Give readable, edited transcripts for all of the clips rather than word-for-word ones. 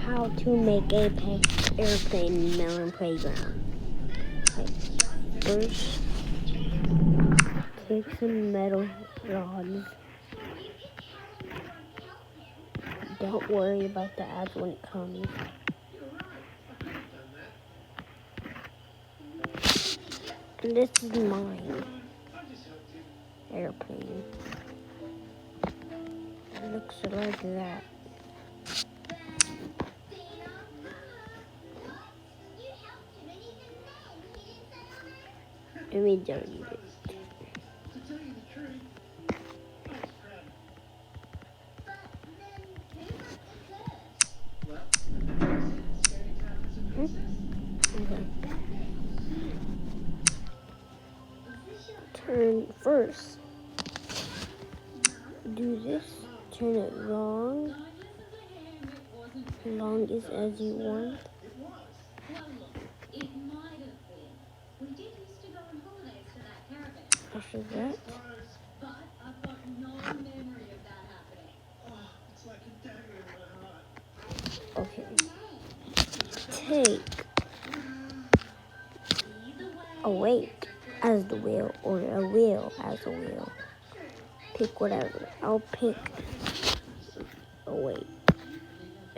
how to make a airplane melon playground. First, take some metal rods. Don't worry about the ads when it comes. And this is mine airplane. It looks like that. Let me delete it. Okay. Turn first. Do this. Turn it long as you want. After that, okay. Take a weight as the wheel or a wheel as a wheel. Pick whatever. I'll pick a weight.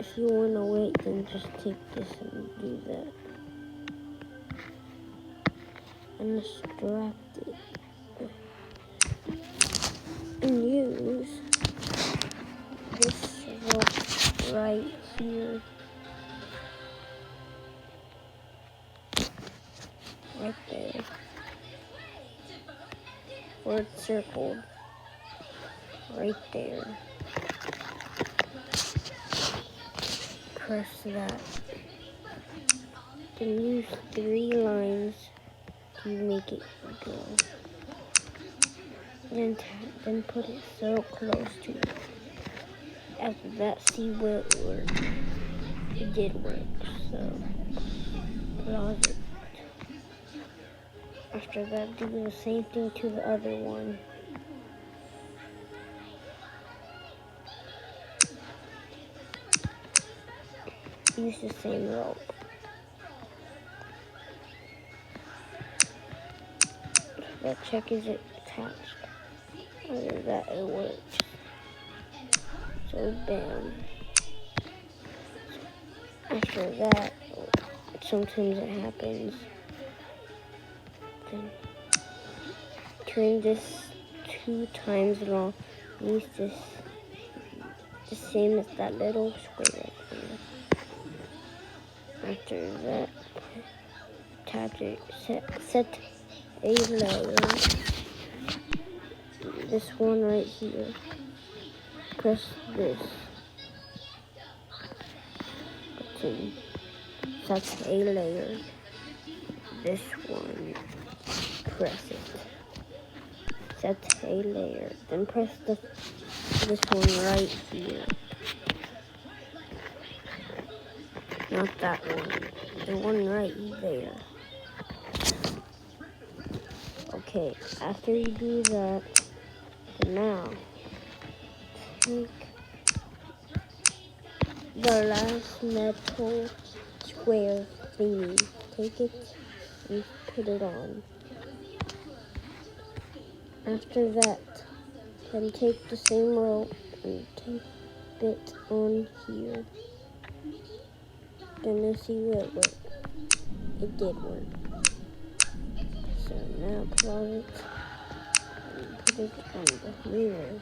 If you want a weight, then just take this and do that. And distract it. And use this rope right here. Right there. Where it's circled. Right there. Press that. Then use 3 lines to make it go. Then put it so close to it. After that, see where it worked. It did work, so pause it. After that, do the same thing to the other one. Use the same rope. That check is it attached. Other than that, it works. So bam. After that, sometimes it happens. Then turn this 2 times long. Use this the same as that little square right here. After that, attach it. Set a layer. This one right here. Press this button. Set a layer. This one. Press it. Set a layer. Then press this one right here. Not that one. The one right there. Okay, after you do that, now take the last metal square thingy. Take it and put it on. After that, then take the same rope and tape it on here. Then let's see what it worked. It did work. So now pause it and put it on the mirror.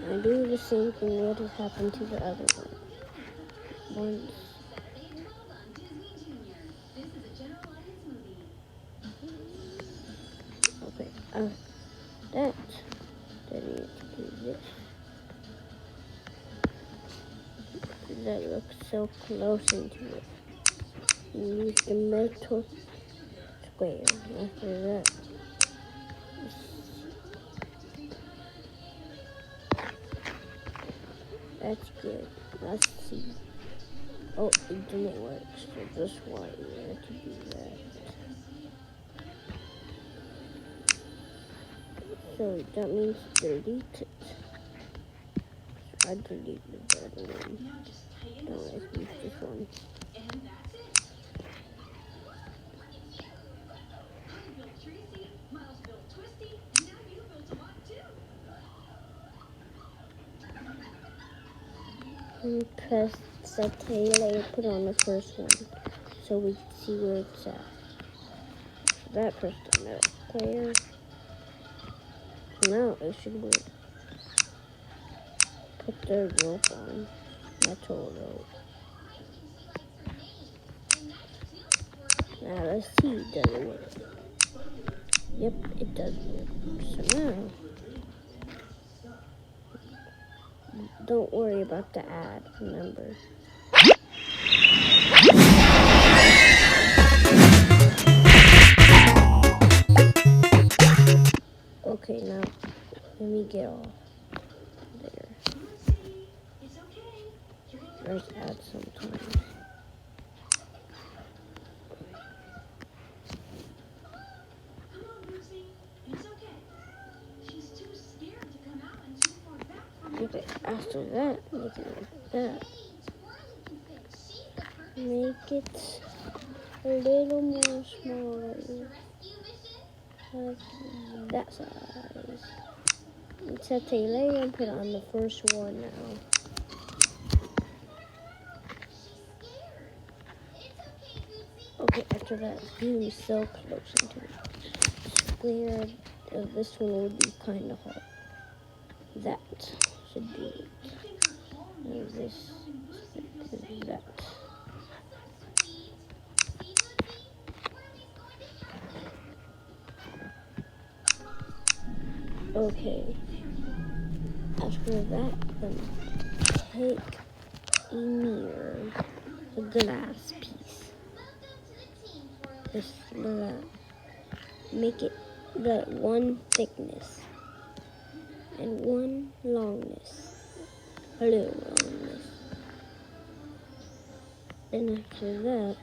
And do the same thing what has happened to the other one. Once. Okay, that. Then you have to do this. That looks so close into it. You use the metal square. After that, that's good. Let's see. Oh, it didn't work. So that's why we had to do that. So that means delete it. I deleted the other one. Don't And press set layer, put on the first one so we can see where it's at. That press the metal square. Now it should work. Put the rope on. Metal rope. Now let's see, does it work? Yep, it does work. So now, don't worry about the ad, remember. Okay, now let me get off there. There's ads sometimes. Okay, after that, make it like that. Make it a little more smaller. Like that size. And set a layer and put it on the first one now. Okay, after that, zoom so close into it. Square of this one would be kind of hard. That should be it. And this is that. Okay. After that, then take a mirror, a glass piece. This make it the one thickness and one longness, a little longness. Then after that,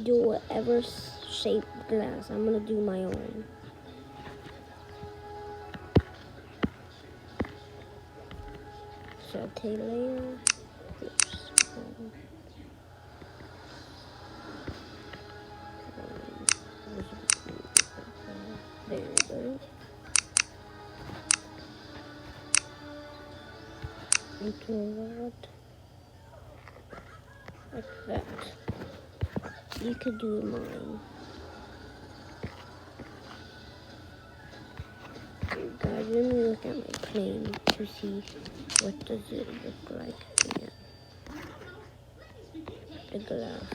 do whatever shape glass. I'm gonna do my own. Saute layer. Oops. There we go. Into a rod. Like that. You could do mine. Guys, let me look at my plane to see what does it look like again. The glass.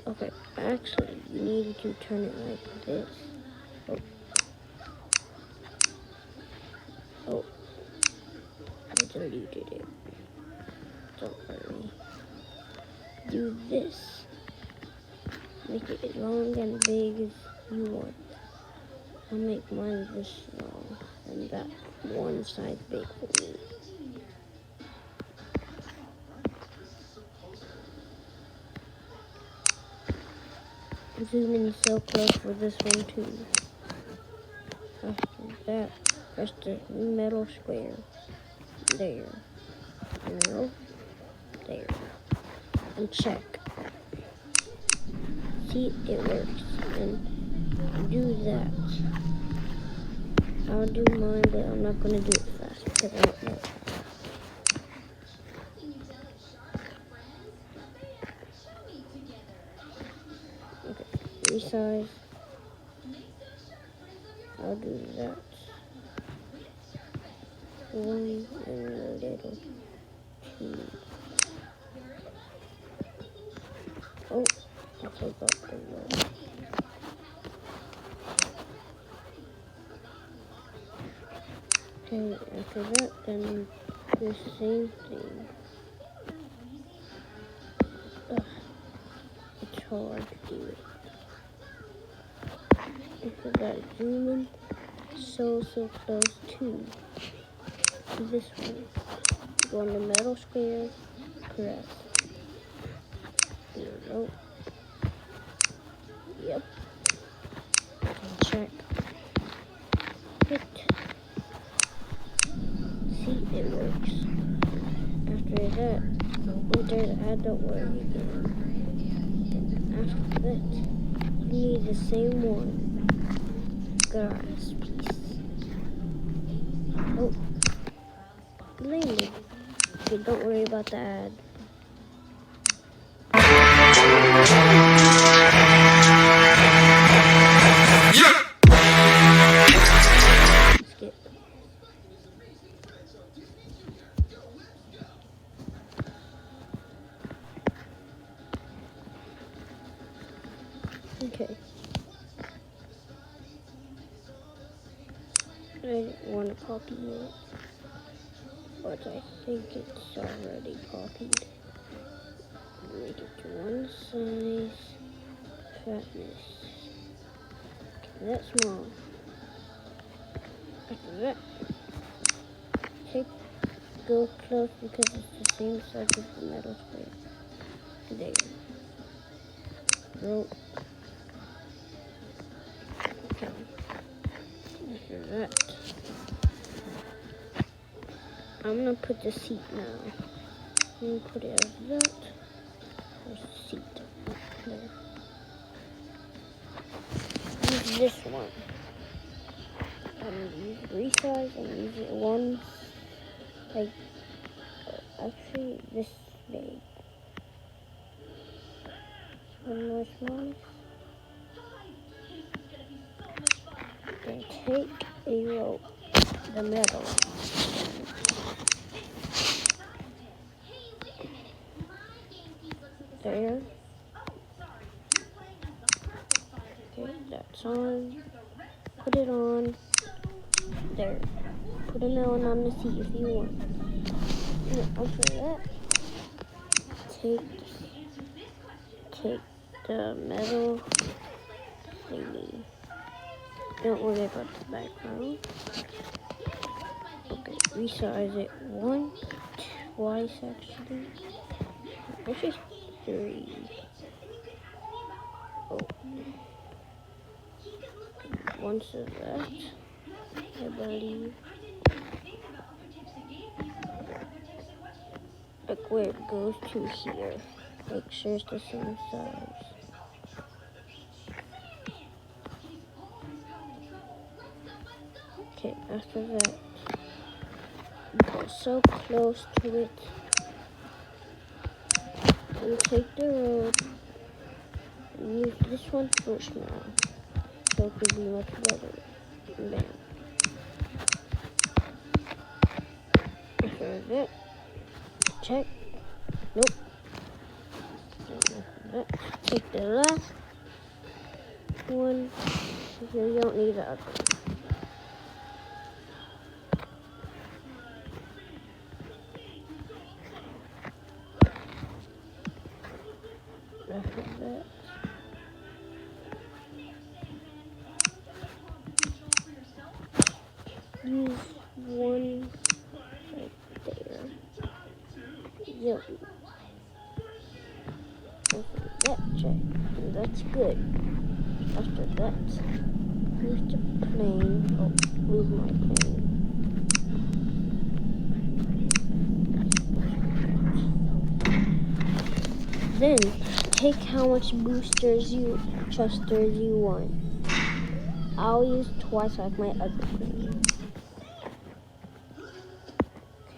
Okay, actually, you need to turn it like this. Oh, I deleted it. Don't worry. Do this. Make it as long and big as you want. I'll make mine this long and that one side big for me. Zoom in so close for this one too. After that, press the metal square. There. No. There. And check. See, it works. And do that. I'll do mine, but I'm not going to do it fast because I don't know. Okay, resize. I'll do that. One and a little two. Oh, I forgot the rope. Okay, after that, then the same thing. Ugh, it's hard to do it. After that, zoom in so close to this one. Go on the metal square, press. There we go. Yep. And check. Hit. See, it works. After that, if there's an ad, don't worry again. After that, you need the same one. Grass piece. Oh, landed. Okay, don't worry about the ad. Skip. Okay. I didn't want to copy it, but I think it's already copied. Make it to one size. Fatness. Okay, that's small. After that, go close because it's the same size as the metal square. There. Rope. Okay. After that, I'm gonna put the seat now. I'm gonna put it as that. There's the seat. There. Use this one. I'm gonna use resize and use it one, like, actually this big. One more smallest. Then take a rope, the metal. There. Okay, that's on. Put it on. There. Put a melon on the seat if you want. And after that, take the metal thingy. Don't worry about the background. Okay, resize it twice actually. Actually, 3. Oh. Once of that, I believe. Like where it goes to here. Make sure it's the same size. Okay, after that, go so close to it. And take the rope and use this one first now. So it could be much better. Bam. After that, check. Nope. Take the last one. You don't need the other one. After that, use one right there. Yep. After that, check. And that's good. After that, use the plane. Oh, move my plane. Then, take how much thrusters you want. I'll use twice like my other plane.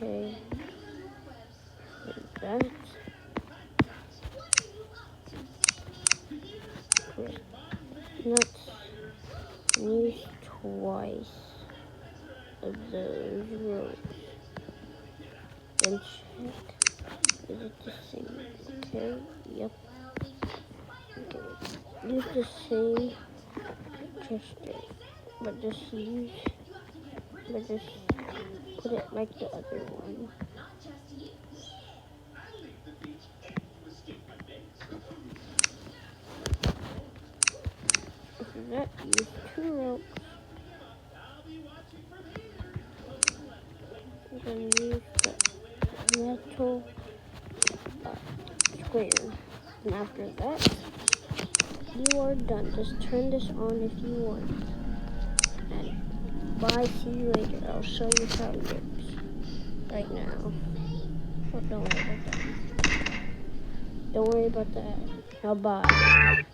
Okay. Like that. Okay. Let's use twice of those ropes. Then check. Is it the same? Okay. Yep. Okay. Use the same thruster, but just put it like the other one. After that, use 2 ropes. And then use the metal square. And after that, you are done. Just turn this on if you want. And bye, see you later. I'll show you how it works right now. Oh, don't worry about that. Don't worry about that. Now bye.